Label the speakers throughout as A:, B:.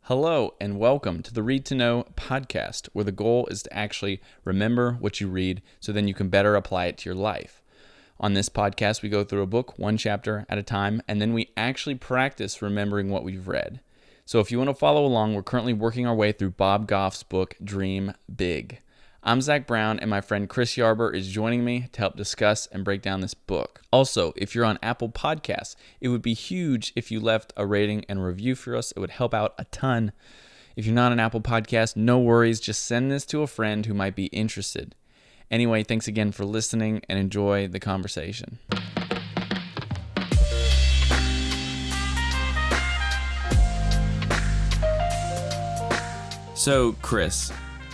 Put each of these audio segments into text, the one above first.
A: Hello and welcome to the Read to Know podcast, where the goal is to actually remember what you read so then you can better apply it to your life. On this podcast, we go through a book one chapter at a time, and then we actually practice remembering what we've read. So if you want to follow along, we're currently working our way through Bob Goff's book, Dream Big. I'm Zach Brown, and my friend Chris Yarber is joining me to help discuss and break down this book. Also, if you're on Apple Podcasts, it would be huge if you left a rating and review for us. It would help out a ton. If you're not on Apple Podcasts, no worries. Just send this to a friend who might be interested. Anyway, thanks again for listening and enjoy the conversation. So, Chris,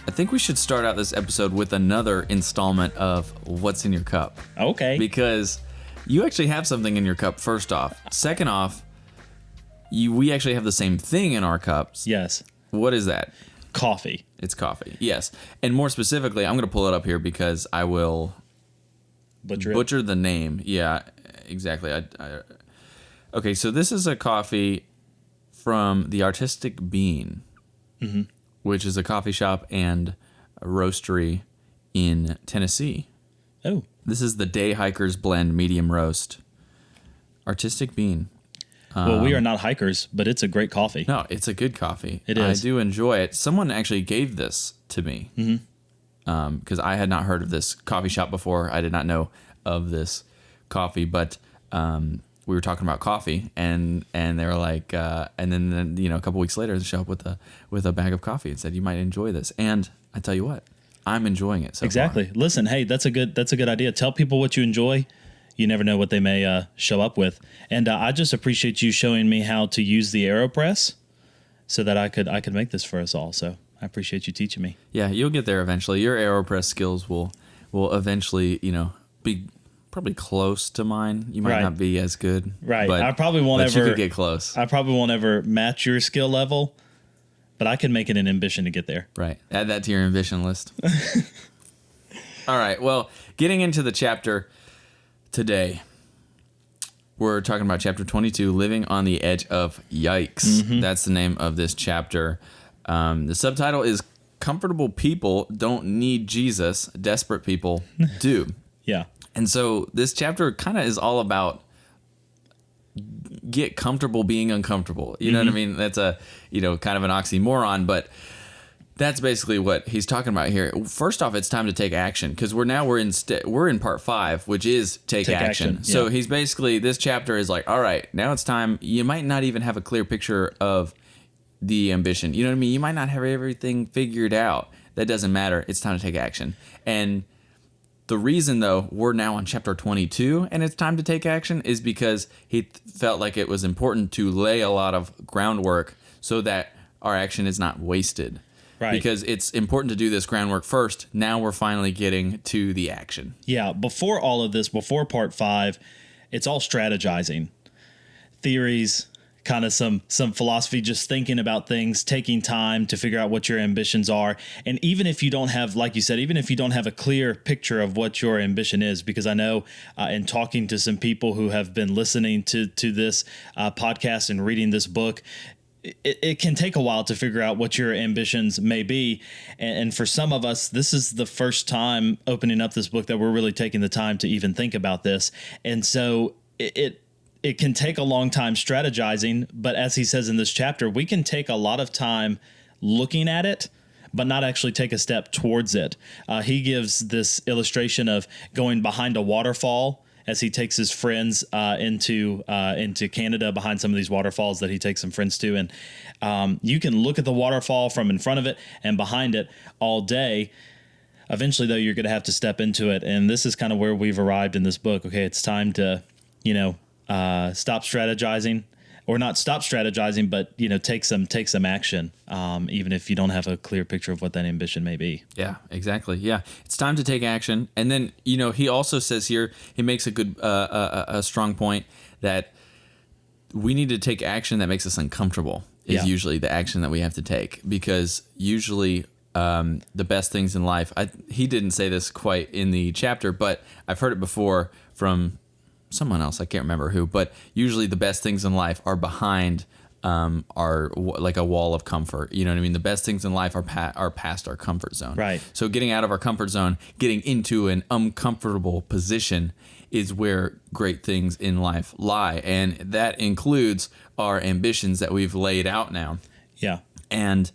A: I think we should start out this episode with another installment of What's in Your Cup.
B: Okay.
A: Because you actually have something in your cup, first off. Second off, we actually have the same thing in our cups.
B: Yes.
A: What is that?
B: Coffee.
A: It's coffee, yes. And more specifically, I'm going to pull it up here because I will butcher the name. Yeah, exactly. Okay, so this is a coffee from the Artistic Bean. Mm-hmm. Which is a coffee shop and a roastery in Tennessee.
B: Oh.
A: This is the Day Hikers Blend Medium Roast. Artistic Bean.
B: Well, we are not hikers, but it's a great coffee.
A: No, it's a good coffee.
B: It is.
A: I do enjoy it. Someone actually gave this to me. Mm-hmm. Because I had not heard of this coffee shop before. I did not know of this coffee, but we were talking about coffee, and they were like, and then a couple weeks later, they show up with a bag of coffee and said, "You might enjoy this." And I tell you what, I'm enjoying it so
B: exactly.
A: far.
B: Listen, hey, that's a good idea. Tell people what you enjoy. You never know what they may show up with. And I just appreciate you showing me how to use the AeroPress so that I could make this for us all. So I appreciate you teaching me.
A: Yeah, you'll get there eventually. Your AeroPress skills will eventually, be probably close to mine. You might not be as good.
B: Right.
A: But
B: I probably won't ever.
A: You could get close.
B: I probably won't ever match your skill level, but I can make it an ambition to get there.
A: Right. Add that to your ambition list. All right. Well, getting into the chapter today, we're talking about chapter 22, Living on the Edge of Yikes. Mm-hmm. That's the name of this chapter. The subtitle is Comfortable People Don't Need Jesus. Desperate People Do.
B: Yeah.
A: And so this chapter kind of is all about get comfortable being uncomfortable. You know what I mean? That's a, kind of an oxymoron, but that's basically what he's talking about here. First off, it's time to take action because we're in part 5, which is take action.
B: Yeah.
A: So he's basically, this chapter is like, all right, now it's time. You might not even have a clear picture of the ambition. You know what I mean? You might not have everything figured out. That doesn't matter. It's time to take action. And the reason, though, we're now on chapter 22 and it's time to take action is because he felt like it was important to lay a lot of groundwork so that our action is not wasted.
B: Right.
A: Because it's important to do this groundwork first. Now we're finally getting to the action.
B: Yeah. Before all of this, before part 5, it's all strategizing, theories, kind of some philosophy, just thinking about things, taking time to figure out what your ambitions are. And even if you don't have, like you said, even if you don't have a clear picture of what your ambition is, because I know in talking to some people who have been listening to this podcast and reading this book, it can take a while to figure out what your ambitions may be. And for some of us, this is the first time opening up this book that we're really taking the time to even think about this. And so it can take a long time strategizing, but as he says in this chapter, we can take a lot of time looking at it, but not actually take a step towards it. He gives this illustration of going behind a waterfall as he takes his friends into Canada, behind some of these waterfalls that he takes some friends to. And you can look at the waterfall from in front of it and behind it all day. Eventually, though, you're going to have to step into it. And this is kind of where we've arrived in this book. Okay, it's time to, stop strategizing, or not stop strategizing, but take some action, even if you don't have a clear picture of what that ambition may be.
A: Yeah, exactly. Yeah, it's time to take action. And then he also says here, he makes a good a strong point that we need to take action that makes us uncomfortable. Is usually the action that we have to take, because usually the best things in life. He didn't say this quite in the chapter, but I've heard it before from someone else, I can't remember who, but usually the best things in life are behind like a wall of comfort. You know what I mean? The best things in life are past our comfort zone.
B: Right.
A: So getting out of our comfort zone, getting into an uncomfortable position is where great things in life lie. And that includes our ambitions that we've laid out now.
B: Yeah.
A: And,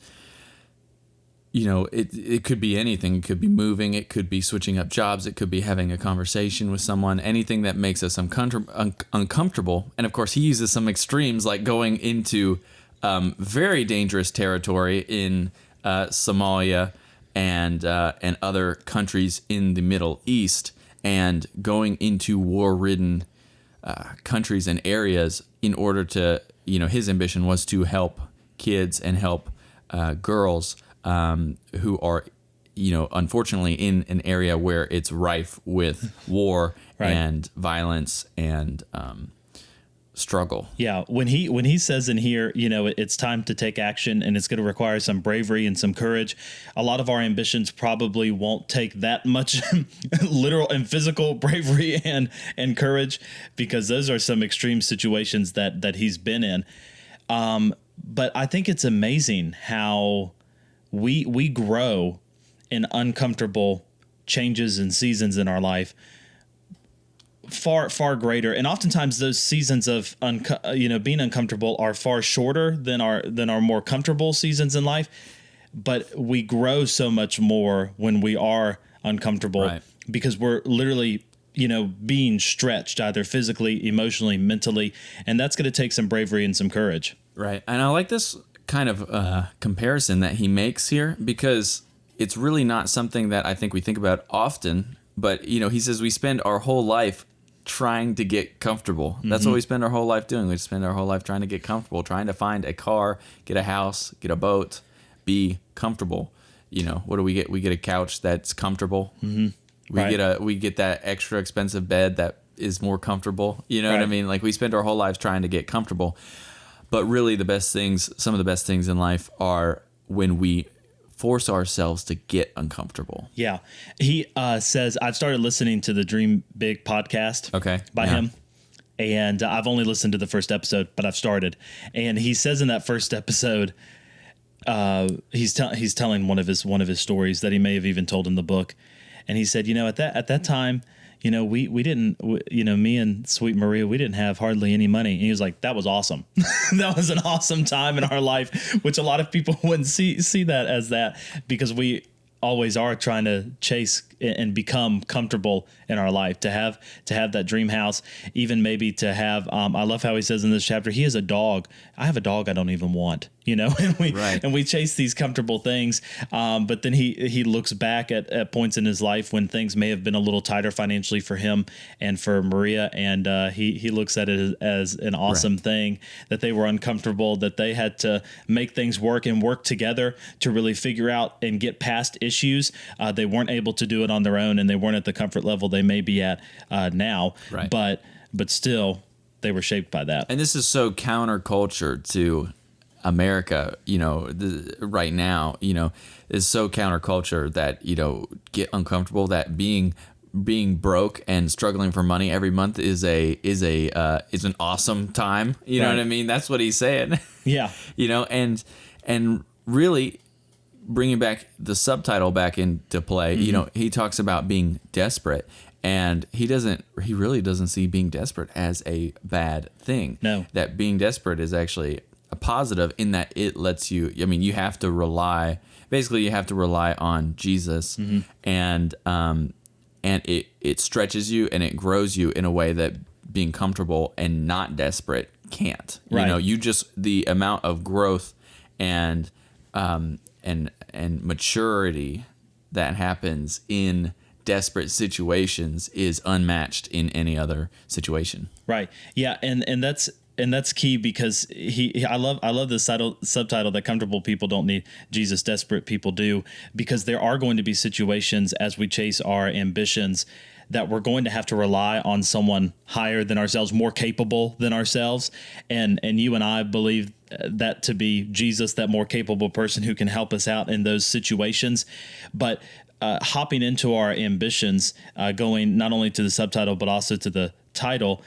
A: you know, it could be anything. It could be moving. It could be switching up jobs. It could be having a conversation with someone, anything that makes us uncomfortable. And of course, he uses some extremes like going into very dangerous territory in Somalia and other countries in the Middle East, and going into war-ridden countries and areas in order to, you know, his ambition was to help kids and help girls who are, you know, unfortunately in an area where it's rife with war
B: Right.
A: and violence and struggle.
B: Yeah, when he says in here, you know, it's time to take action and it's going to require some bravery and some courage. A lot of our ambitions probably won't take that much literal and physical bravery and courage, because those are some extreme situations that he's been in. But I think it's amazing how we grow in uncomfortable changes and seasons in our life far greater, and oftentimes those seasons of being uncomfortable are far shorter than our more comfortable seasons in life, but we grow so much more when we are uncomfortable,
A: right,
B: because we're literally, you know, being stretched either physically, emotionally, mentally, and that's going to take some bravery and some courage.
A: Right. And I like this kind of comparison that he makes here, because it's really not something that I think we think about often. But, you know, he says we spend our whole life trying to get comfortable. That's what we spend our whole life doing. We spend our whole life trying to get comfortable, trying to find a car, get a house, get a boat, be comfortable. You know, what do we get? We get a couch that's comfortable. Mm-hmm. We get that extra expensive bed that is more comfortable. You know what I mean? Like, we spend our whole lives trying to get comfortable. But really, some of the best things in life are when we force ourselves to get uncomfortable.
B: Yeah. He says, I've started listening to the Dream Big podcast by him. And I've only listened to the first episode, but I've started. And he says in that first episode, he's telling one of his stories that he may have even told in the book. And he said, you know, at that time, you know, we didn't, you know, me and Sweet Maria, we didn't have hardly any money. And he was like, that was awesome. That was an awesome time in our life, which a lot of people wouldn't see that as that, because we always are trying to chase and become comfortable in our life, to have that dream house, even maybe to have, I love how he says in this chapter, he has a dog. I have a dog I don't even want, you know, and we chase these comfortable things. But then he looks back at points in his life when things may have been a little tighter financially for him and for Maria. And he looks at it as an awesome thing, that they were uncomfortable, that they had to make things work and work together to really figure out and get past issues. They weren't able to do it on their own, and they weren't at the comfort level they may be at now. Right. But still, they were shaped by that.
A: And this is so counterculture to America, you know, right now, you know, is so counterculture that, you know, get uncomfortable, that being broke and struggling for money every month is an awesome time. You know what I mean? That's what he's saying.
B: Yeah.
A: You know, and really bringing back the subtitle back into play, you know, he talks about being desperate, and he really doesn't see being desperate as a bad thing. No. That being desperate is actually a positive, in that it lets you, I mean, you have to rely on Jesus, and it stretches you and it grows you in a way that being comfortable and not desperate can't. Right. You know, the amount of growth and maturity that happens in desperate situations is unmatched in any other situation.
B: Right. Yeah. And that's key, because I love the subtitle that comfortable people don't need Jesus, desperate people do, because there are going to be situations as we chase our ambitions that we're going to have to rely on someone higher than ourselves, more capable than ourselves. And you and I believe that to be Jesus, that more capable person who can help us out in those situations. But hopping into our ambitions, going not only to the subtitle, but also to title,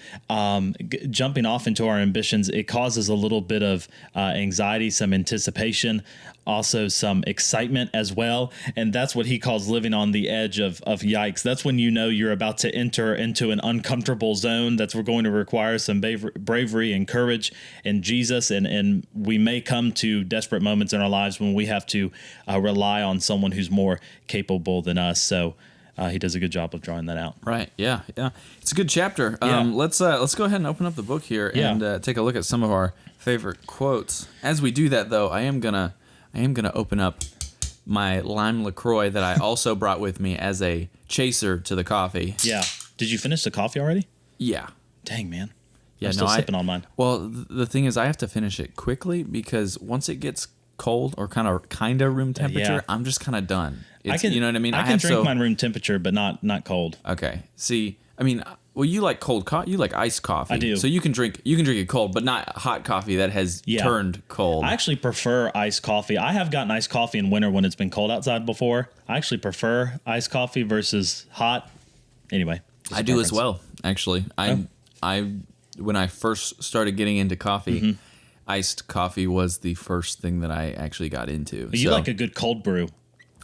B: jumping off into our ambitions, it causes a little bit of anxiety, some anticipation, also some excitement as well. And that's what he calls living on the edge of yikes. That's when you know you're about to enter into an uncomfortable zone that's going to require some bravery and courage in Jesus. And we may come to desperate moments in our lives when we have to rely on someone who's more capable than us. So he does a good job of drawing that out.
A: Right. Yeah. Yeah. It's a good chapter. Let's go ahead and open up the book here and take a look at some of our favorite quotes. As we do that, though, I am gonna open up my lime LaCroix that I also brought with me as a chaser to the coffee.
B: Yeah. Did you finish the coffee already?
A: Yeah.
B: Dang, man.
A: Yeah.
B: I'm still sipping on mine.
A: Well, the thing is, I have to finish it quickly because once it gets cold or kind of room temperature, I'm just kind of done. You know what I mean?
B: I can drink mine room temperature, but not cold.
A: Okay. See, I mean, well, you like cold coffee. You like iced coffee.
B: I do.
A: So you can drink it cold, but not hot coffee that has turned cold.
B: I actually prefer iced coffee. I have gotten iced coffee in winter when it's been cold outside before. I actually prefer iced coffee versus hot. Anyway,
A: I do as well. Actually, I when I first started getting into coffee, iced coffee was the first thing that I actually got into.
B: You like a good cold brew.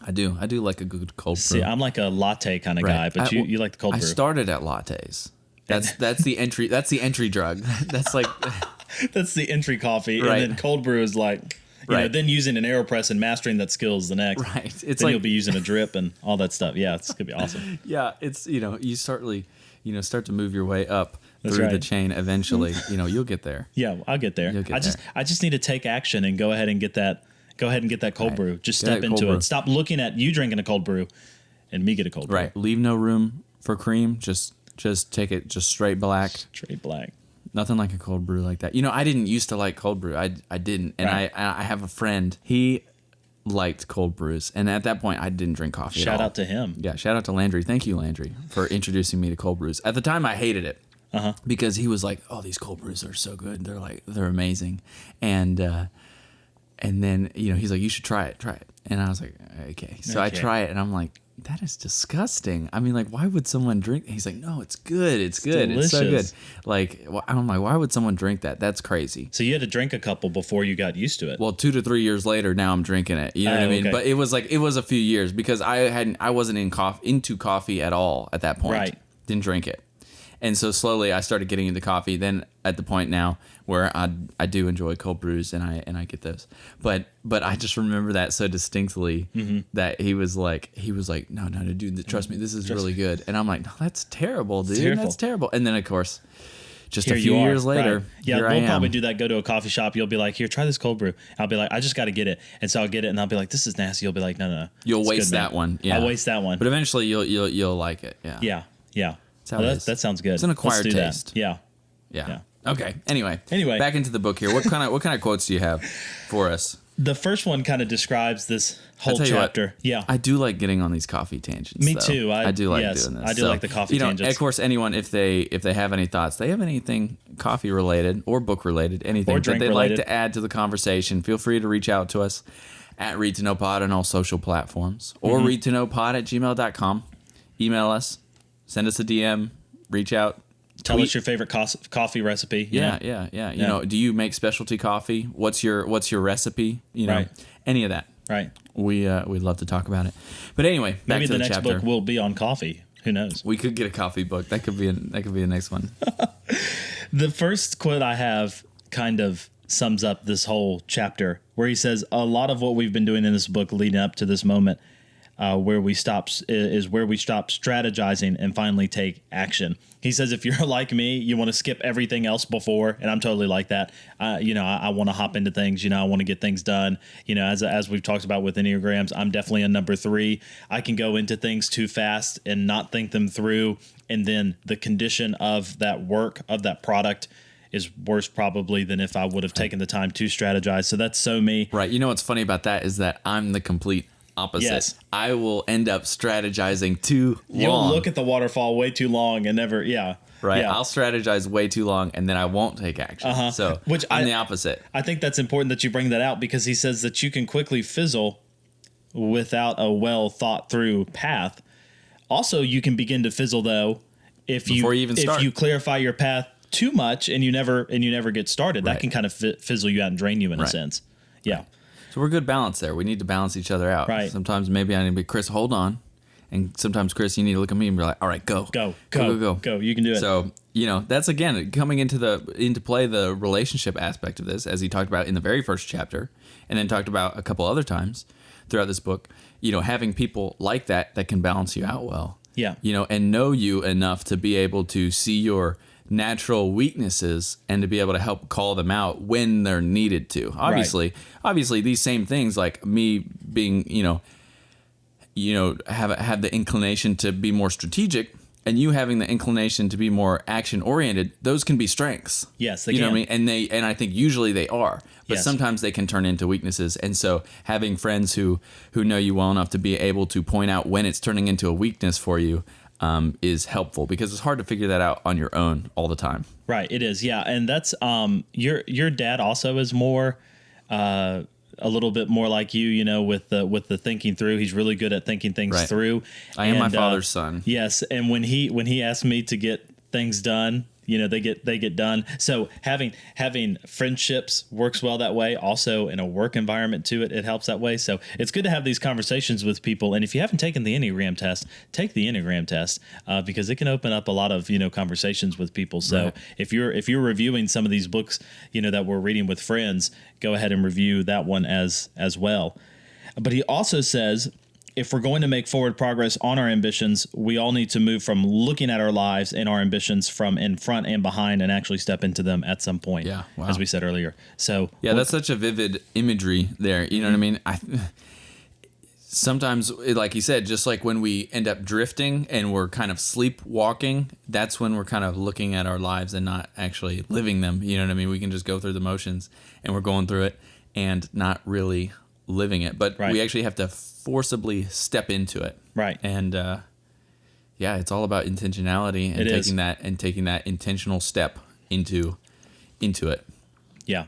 A: I do like a good cold brew.
B: See, I'm like a latte kind of guy, but you like the cold brew.
A: I started at lattes. That's the entry. That's the entry drug. That's like
B: that's the entry coffee,
A: right.
B: And then cold brew is like, you know, then using an AeroPress and mastering that skill is the next.
A: Right. It's
B: then
A: like
B: you'll be using a drip and all that stuff. Yeah, it's gonna be awesome.
A: Yeah, it's you start to move your way up
B: That's
A: through
B: right.
A: the chain. Eventually, you'll get there.
B: Yeah, I'll get there. I just need to take action and go ahead and get that cold brew. Just step into it. Stop looking at you drinking a cold brew and me get a cold brew.
A: Right. Leave no room for cream. Just take it just straight black.
B: Straight black.
A: Nothing like a cold brew like that. I didn't used to like cold brew. I didn't. And
B: right.
A: I have a friend. He liked cold brews. And at that point, I didn't drink coffee at all.
B: Shout out to him.
A: Yeah, shout out to Landry. Thank you, Landry, for introducing me to cold brews. At the time, I hated it. Because he was like, "Oh, these cold brews are so good. They're amazing," and then he's like, "You should try it, And I was like, "Okay." So I try it, and I'm like, "That is disgusting." I mean, like, why would someone drink? He's like, "No, it's good. It's good.
B: Delicious.
A: It's so good." Like, I'm like, why would someone drink that? That's crazy.
B: So you had to drink a couple before you got used to it.
A: Well, 2 to 3 years later, now I'm drinking it. You know what I mean?
B: Okay.
A: But it was a few years because I wasn't into coffee at all at that point.
B: Right.
A: Didn't drink it. And so slowly I started getting into coffee. Then at the point now where I do enjoy cold brews and I get those. But I just remember that so distinctly that he was like, no, dude, trust me, this is really good. And I'm like, no, that's terrible, dude. That's terrible. And then of course, just a few years later,
B: yeah,
A: here
B: we'll probably do that. Go to a coffee shop. You'll be like, here, try this cold brew. I'll be like, I just got to get it. And so I'll get it and I'll be like, this is nasty. You'll be like, no.
A: You'll waste that one. Yeah.
B: I'll waste that one.
A: But eventually you'll like it. Yeah.
B: Yeah.
A: Well,
B: that sounds good.
A: It's an acquired taste.
B: That.
A: Yeah. Okay. Anyway, back into the book here. What kind of quotes do you have for us?
B: The first one kind of describes this whole chapter. Yeah.
A: I do like getting on these coffee tangents.
B: Me too.
A: I do like doing this.
B: I do like the coffee tangents.
A: Of course, anyone if they have any thoughts, they have anything coffee related or book related, anything that they'd like to add to the conversation, feel free to reach out to us at Read to Know Pod on all social platforms or readtoknowpod@gmail.com. Email us. Send us a DM, reach out.
B: Tell us your favorite coffee recipe.
A: Yeah. Do you make specialty coffee? What's your recipe?
B: Right.
A: Any of that.
B: Right.
A: We'd love to talk about it. But anyway, back
B: maybe
A: to the
B: next
A: chapter.
B: book will be on coffee. Who knows?
A: We could get a coffee book. That could be the next one.
B: The first quote I have kind of sums up this whole chapter, where he says a lot of what we've been doing in this book leading up to this moment. Where we stop strategizing and finally take action. He says, if you're like me, you want to skip everything else before, and I'm totally like that. I want to hop into things. I want to get things done. As we've talked about with Enneagrams, I'm definitely a number 3. I can go into things too fast and not think them through, and then the condition of that work, of that product, is worse probably than if I would have taken the time to strategize. So that's so me.
A: Right. What's funny about that is that I'm the complete opposite.
B: Yes.
A: I will end up strategizing too long.
B: You'll look at the waterfall way too long and never,
A: Right.
B: Yeah.
A: I'll strategize way too long and then I won't take action. So I'm the opposite.
B: I think that's important that you bring that out because he says that you can quickly fizzle without a well thought through path. Also, you can begin to fizzle though
A: before you even start.
B: If you clarify your path too much and you never get started, that can kind of fizzle you out and drain you in a sense. Yeah.
A: Right. So we're good balance there. We need to balance each other out.
B: Right.
A: Sometimes maybe I need to be, Chris, hold on. And sometimes, Chris, you need to look at me and be like, all right, go.
B: Go. You can do it.
A: So, that's, again, coming into play the relationship aspect of this, as he talked about in the very first chapter, and then talked about a couple other times throughout this book, having people like that can balance you out well.
B: Yeah.
A: And know you enough to be able to see your natural weaknesses and to be able to help call them out when they're needed to. Obviously, these same things, like me being, have the inclination to be more strategic, and you having the inclination to be more action oriented, those can be strengths.
B: Yes, they
A: can.
B: Know what
A: I mean? And I think usually they are, but
B: yes.
A: sometimes they can turn into weaknesses. And so having friends who know you well enough to be able to point out when it's turning into a weakness for you is helpful, because it's hard to figure that out on your own all the time.
B: Right. It is. Yeah. And that's your dad also is more a little bit more like you, with the thinking through. He's really good at thinking things through.
A: I am my father's son.
B: Yes. And when he asked me to get things done, they get done. So having friendships works well that way. Also in a work environment too, it helps that way. So it's good to have these conversations with people. And if you haven't taken the Enneagram test, take the Enneagram test because it can open up a lot of conversations with people. So if you're reviewing some of these books that we're reading with friends, go ahead and review that one as well. But he also says, if we're going to make forward progress on our ambitions, we all need to move from looking at our lives and our ambitions from in front and behind and actually step into them at some point, as we said earlier. So
A: that's such a vivid imagery there. You know what I mean? Sometimes, like you said, just like when we end up drifting and we're kind of sleepwalking, that's when we're kind of looking at our lives and not actually living them. You know what I mean? We can just go through the motions and we're going through it and not really living it. But we actually have to forcibly step into it. Right. And it's all about intentionality and taking that intentional step into it.
B: Yeah.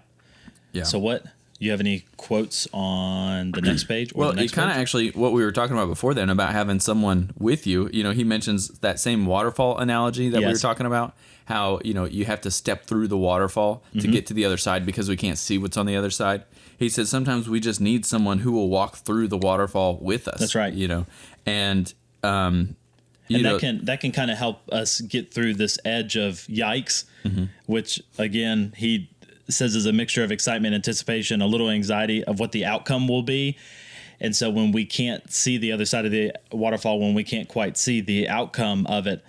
B: Yeah. So what you have any quotes on the next page? Or
A: well, it kind of actually what we were talking about before then about having someone with you. He mentions that same waterfall analogy that we were talking about. How you have to step through the waterfall to get to the other side because we can't see what's on the other side. He says sometimes we just need someone who will walk through the waterfall with us.
B: That's right.
A: And
B: that can kind of help us get through this edge of yikes, which again he says is a mixture of excitement, anticipation, a little anxiety of what the outcome will be. And so when we can't see the other side of the waterfall, when we can't quite see the outcome of it,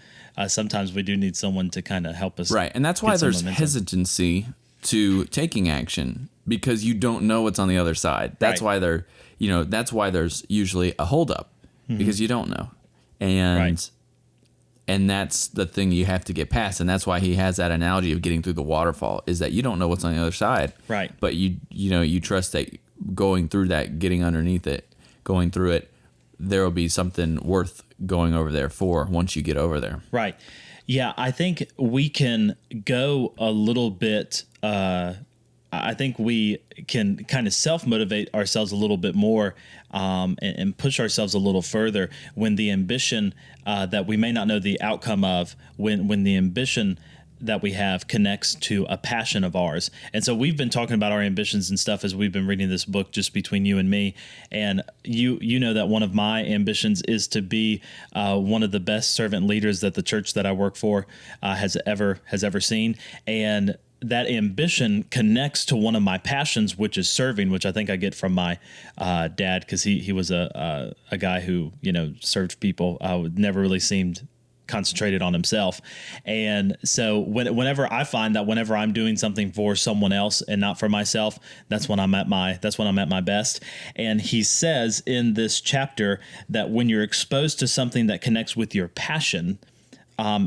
B: sometimes we do need someone to kind of help us.
A: Right. And that's why there's hesitancy to taking action, because you don't know what's on the other side. That's why that's why there's usually a holdup, because you don't know. And that's the thing you have to get past. And that's why he has that analogy of getting through the waterfall, is that you don't know what's on the other side.
B: Right.
A: But you trust that going through that, getting underneath it, going through it, there will be something worth going over there for once you get over there.
B: Right. Yeah, I think we can go a little bit. I think we can kind of self-motivate ourselves a little bit more and push ourselves a little further when the ambition that we may not know the outcome of, when the ambition that we have connects to a passion of ours. And so we've been talking about our ambitions and stuff as we've been reading this book, just between you and me. And you know that one of my ambitions is to be one of the best servant leaders that the church that I work for has ever seen. And that ambition connects to one of my passions, which is serving, which I think I get from my dad, because he was a guy who served people. Never really seemed concentrated on himself. And so whenever I find that whenever I'm doing something for someone else and not for myself, that's when I'm at my best. And he says in this chapter that when you're exposed to something that connects with your passion,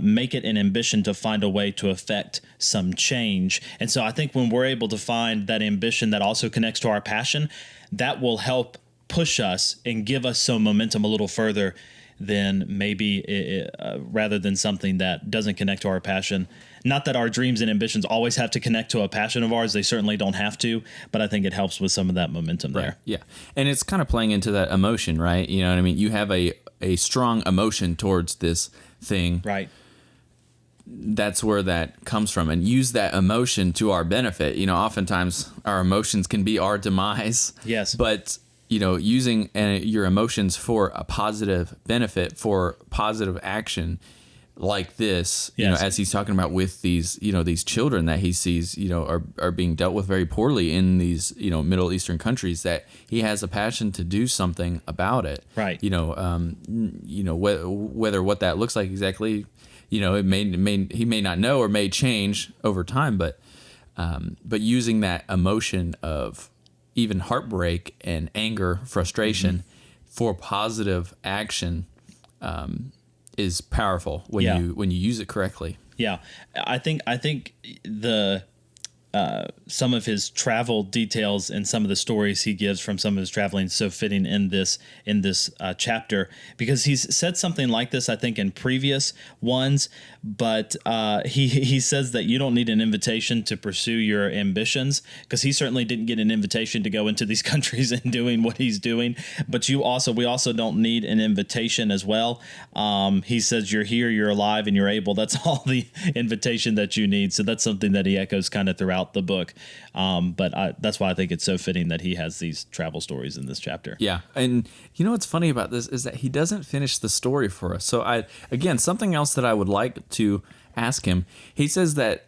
B: make it an ambition to find a way to affect some change. And so I think when we're able to find that ambition that also connects to our passion, that will help push us and give us some momentum a little further than maybe rather than something that doesn't connect to our passion. Not that our dreams and ambitions always have to connect to a passion of ours. They certainly don't have to, but I think it helps with some of that momentum there.
A: Yeah. And it's kind of playing into that emotion, right? You know what I mean? You have a strong emotion towards this thing.
B: Right.
A: that's where that comes from, and use that emotion to our benefit. Oftentimes our emotions can be our demise.
B: Yes.
A: But, using your emotions for a positive benefit, for positive action like this,
B: Yes.
A: as he's talking about with these, these children that he sees, are being dealt with very poorly in these, Middle Eastern countries, that he has a passion to do something about it.
B: Right.
A: Whether what that looks like exactly, it he may not know or may change over time, but using that emotion of even heartbreak and anger, frustration for positive action, is powerful when you use it correctly.
B: Yeah, I think the some of his travel details and some of the stories he gives from some of his traveling is so fitting in this chapter, because he's said something like this, I think, in previous ones, but he says that you don't need an invitation to pursue your ambitions, because he certainly didn't get an invitation to go into these countries and doing what he's doing, but we also don't need an invitation as well. He says you're here, you're alive, and you're able. That's all the invitation that you need. So that's something that he echoes kind of throughout the book. But that's why I think it's so fitting that he has these travel stories in this chapter.
A: Yeah. And what's funny about this is that he doesn't finish the story for us. So something else that I would like to ask him, he says that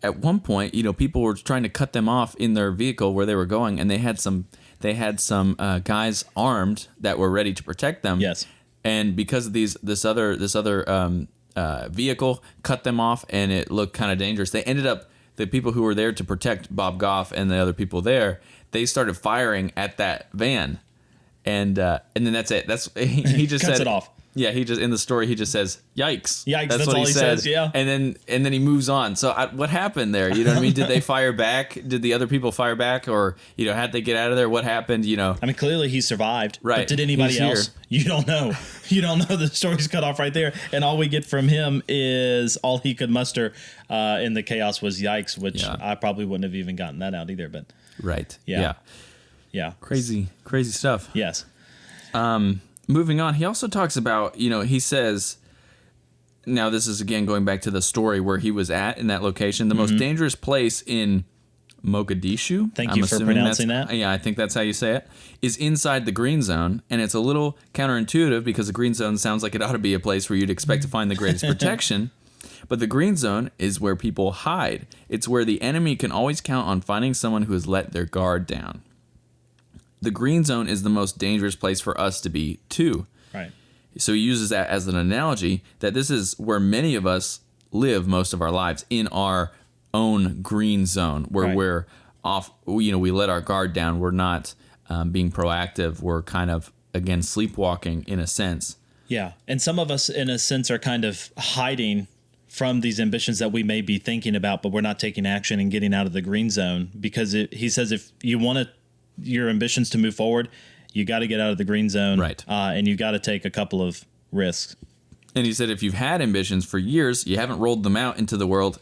A: at one point, people were trying to cut them off in their vehicle where they were going, and they had some guys armed that were ready to protect them.
B: Yes.
A: And because of this other vehicle cut them off, and it looked kind of dangerous, they ended up, the people who were there to protect Bob Goff and the other people there, they started firing at that van, and then that's it. He just
B: cuts
A: said
B: it off.
A: Yeah, he just, in the story, he just says, "Yikes!"
B: Yikes! That's
A: what
B: all he says. Yeah.
A: And then he moves on. So what happened there? You know what I mean? Did they fire back? Did the other people fire back, or how'd they get out of there? What happened?
B: I mean, clearly he survived.
A: Right.
B: But did anybody else? You don't know. You don't know. The story's cut off right there, and all we get from him is all he could muster in the chaos was "yikes," which I probably wouldn't have even gotten that out either. But
A: right.
B: Yeah.
A: Crazy stuff.
B: Yes.
A: Moving on, he also talks about, he says, now this is again going back to the story where he was at in that location, the most dangerous place in Mogadishu.
B: Thank you for pronouncing that.
A: Yeah, I think that's how you say it, is inside the green zone. And it's a little counterintuitive because the green zone sounds like it ought to be a place where you'd expect to find the greatest protection. But the green zone is where people hide. It's where the enemy can always count on finding someone who has let their guard down. The green zone is the most dangerous place for us to be, too.
B: Right.
A: So he uses that as an analogy that this is where many of us live most of our lives, in our own green zone, where we're off, we let our guard down. We're not being proactive. We're kind of, again, sleepwalking in a sense.
B: Yeah. And some of us, in a sense, are kind of hiding from these ambitions that we may be thinking about, but we're not taking action and getting out of the green zone, because he says if you want your ambitions to move forward, you got to get out of the green zone,
A: right?
B: And you got to take a couple of risks.
A: And he said, if you've had ambitions for years, you haven't rolled them out into the world,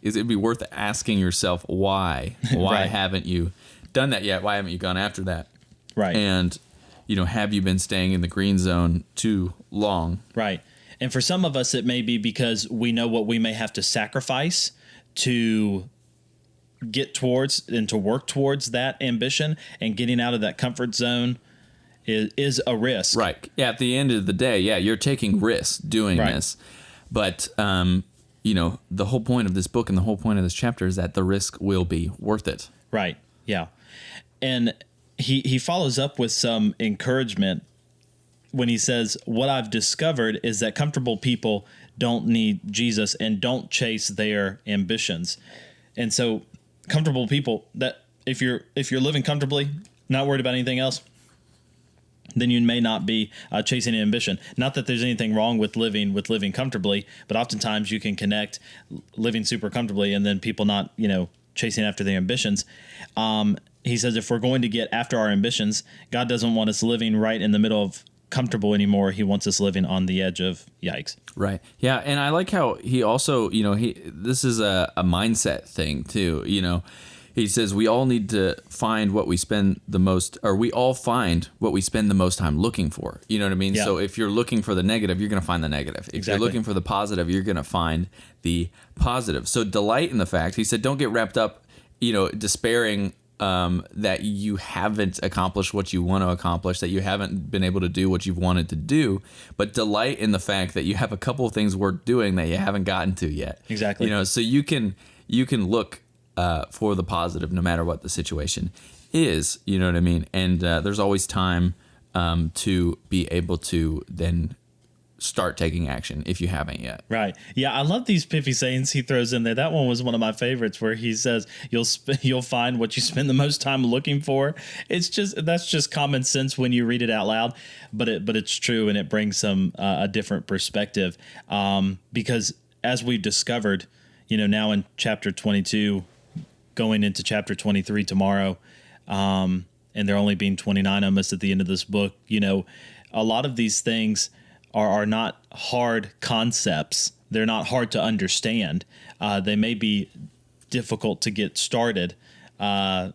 A: it'd be worth asking yourself why. Why
B: Right.
A: haven't you done that yet? Why haven't you gone after that?
B: Right.
A: And have you been staying in the green zone too long?
B: Right. And for some of us, it may be because we know what we may have to sacrifice to get towards and to work towards that ambition, and getting out of that comfort zone is a risk.
A: Right. Yeah. At the end of the day, you're taking risks doing this. But, the whole point of this book and the whole point of this chapter is that the risk will be worth it.
B: Right. Yeah. And he follows up with some encouragement when he says, what I've discovered is that comfortable people don't need Jesus and don't chase their ambitions. And so comfortable people, that if you're living comfortably, not worried about anything else, then you may not be chasing ambition. Not that there's anything wrong with living comfortably, but oftentimes you can connect living super comfortably and then people not, chasing after their ambitions. He says if we're going to get after our ambitions, God doesn't want us living right in the middle of comfortable anymore. He wants us living on the edge of yikes.
A: Right. Yeah. And I like how he also, this is a mindset thing too. He says we all need to find what we spend the most, or we all find what we spend the most time looking for. You know what I mean?
B: Yeah.
A: So if you're looking for the negative, you're going to find the negative. If you're looking for the positive, you're going to find the positive. So delight in the fact, he said, don't get wrapped up, despairing that you haven't accomplished what you want to accomplish, that you haven't been able to do what you've wanted to do, but delight in the fact that you have a couple of things worth doing that you haven't gotten to yet.
B: Exactly.
A: So you can look for the positive no matter what the situation is. You know what I mean? And there's always time to be able to then start taking action if you haven't yet.
B: Right. Yeah, I love these Piffy sayings he throws in there. That one was one of my favorites, where he says you'll find what you spend the most time looking for. That's just common sense when you read it out loud, but it's true, and it brings some a different perspective, because as we've discovered, now in chapter 22, going into chapter 23 tomorrow, and there only being 29 of us at the end of this book, a lot of these things are not hard concepts. They're not hard to understand. They may be difficult to get started. As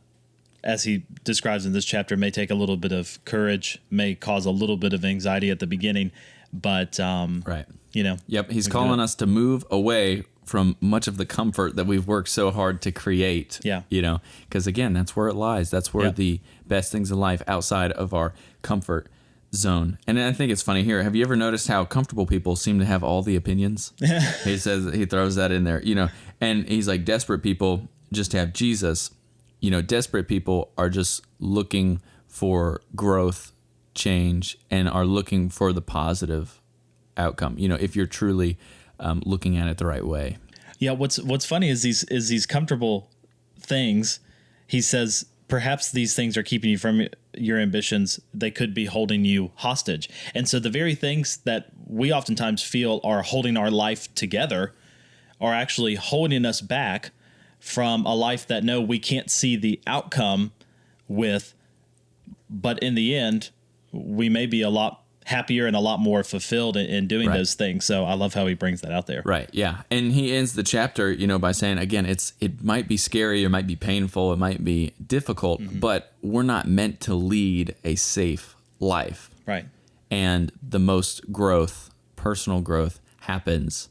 B: he describes in this chapter, may take a little bit of courage, may cause a little bit of anxiety at the beginning, but
A: right.
B: Yep,
A: he's calling us to move away from much of the comfort that we've worked so hard to create.
B: Yeah.
A: Because again, that's where it lies. That's where the best things in life outside of our comfort zone. And I think it's funny here. Have you ever noticed how comfortable people seem to have all the opinions? He throws that in there, and he's like, desperate people just have Jesus. Desperate people are just looking for growth, change, and are looking for the positive outcome. If you're truly looking at it the right way.
B: Yeah. What's funny is these comfortable things. He says, perhaps these things are keeping you from your ambitions. They could be holding you hostage. And so the very things that we oftentimes feel are holding our life together are actually holding us back from a life that, no, we can't see the outcome with, but in the end, we may be a lot happier and a lot more fulfilled in doing those things. So I love how he brings that out there.
A: Right. Yeah. And he ends the chapter, by saying, again, it might be scary, it might be painful, it might be difficult, but we're not meant to lead a safe life.
B: Right.
A: And the most growth, personal growth, happens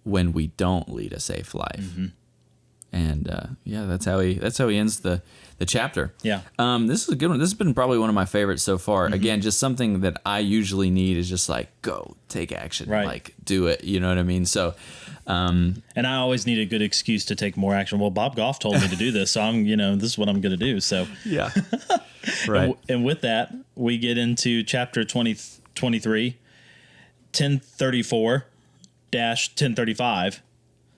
A: when we don't lead a safe life. Mm-hmm. And that's how he ends the chapter.
B: Yeah.
A: This is a good one. This has been probably one of my favorites so far. Mm-hmm. Again, just something that I usually need is just like, go take action, like do it. You know what I mean? So,
B: and I always need a good excuse to take more action. Well, Bob Goff told me to do this, so I'm, this is what I'm going to do. So
A: yeah. Right.
B: And with that, we get into chapter 23, 1034-1035.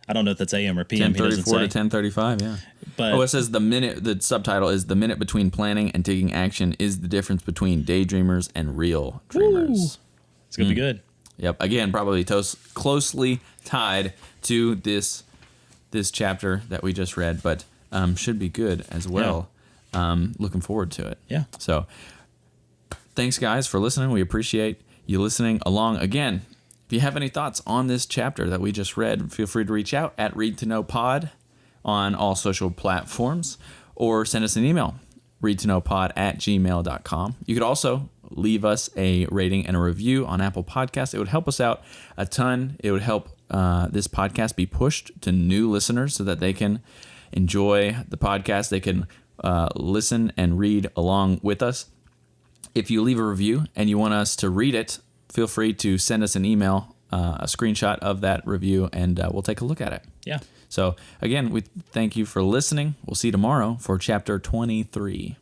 B: I don't know if that's AM or PM.
A: 1034 to 1035, yeah.
B: But
A: it says the subtitle is the minute between planning and taking action is the difference between daydreamers and real dreamers.
B: It's going to be good.
A: Yep. Again, probably closely tied to this chapter that we just read, but should be good as well. Yeah. Looking forward to it.
B: Yeah.
A: So thanks, guys, for listening. We appreciate you listening along. Again, if you have any thoughts on this chapter that we just read, feel free to reach out at Read to Know Pod on all social platforms, or send us an email, readtoknowpod@gmail.com. You could also leave us a rating and a review on Apple Podcasts. It would help us out a ton. It would help this podcast be pushed to new listeners so that they can enjoy the podcast. They can listen and read along with us. If you leave a review and you want us to read it, feel free to send us an email, a screenshot of that review, and we'll take a look at it.
B: Yeah.
A: So, again, we thank you for listening. We'll see you tomorrow for chapter 23.